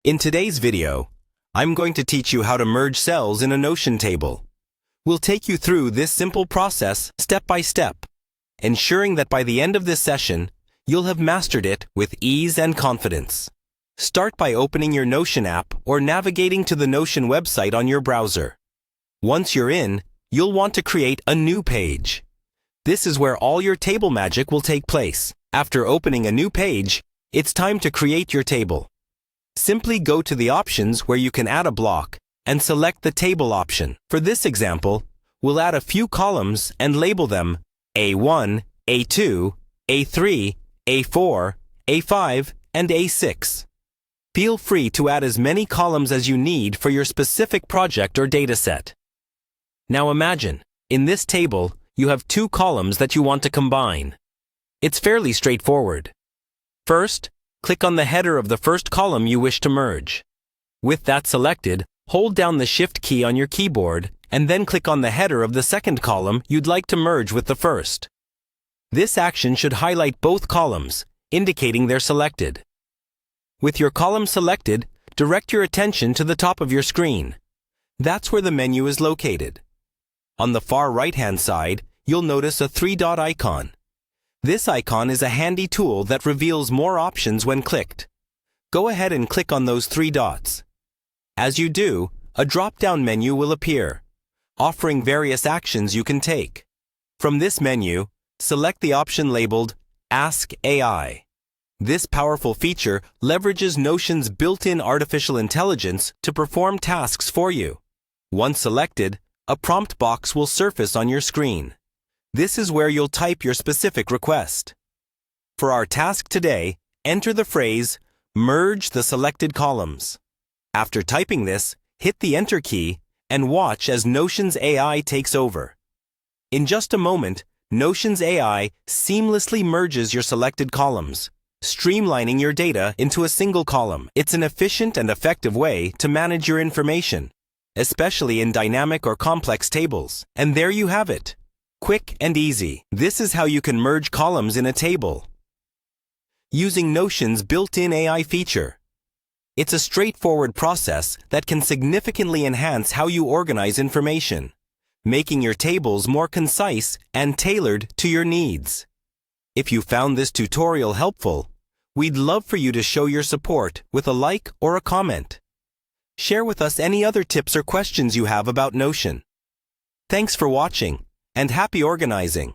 In today's video, I'm going to teach you how to merge cells in a Notion table. We'll take you through this simple process step by step, ensuring that by the end of this session, you'll have mastered it with ease and confidence. Start by opening your Notion app or navigating to the Notion website on your browser. Once you're in, you'll want to create a new page. This is where all your table magic will take place. After opening a new page, it's time to create your table. Simply go to the options where you can add a block and select the table option. For this example, we'll add a few columns and label them A1, A2, A3, A4, A5, and A6. Feel free to add as many columns as you need for your specific project or dataset. Now imagine, in this table, you have two columns that you want to combine. It's fairly straightforward. First, click on the header of the first column you wish to merge. With that selected, hold down the Shift key on your keyboard and then click on the header of the second column you'd like to merge with the first. This action should highlight both columns, indicating they're selected. With your column selected, direct your attention to the top of your screen. That's where the menu is located. On the far right-hand side, you'll notice a three-dot icon. This icon is a handy tool that reveals more options when clicked. Go ahead and click on those three dots. As you do, a drop-down menu will appear, offering various actions you can take. From this menu, select the option labeled Ask AI. This powerful feature leverages Notion's built-in artificial intelligence to perform tasks for you. Once selected, a prompt box will surface on your screen. This is where you'll type your specific request. For our task today, enter the phrase, "Merge the selected columns." After typing this, hit the Enter key and watch as Notion's AI takes over. In just a moment, Notion's AI seamlessly merges your selected columns, streamlining your data into a single column. It's an efficient and effective way to manage your information, especially in dynamic or complex tables. And there you have it. Quick and easy. This is how you can merge columns in a table using Notion's built-in AI feature. It's a straightforward process that can significantly enhance how you organize information, making your tables more concise and tailored to your needs. If you found this tutorial helpful, we'd love for you to show your support with a like or a comment. Share with us any other tips or questions you have about Notion. Thanks for watching, and happy organizing!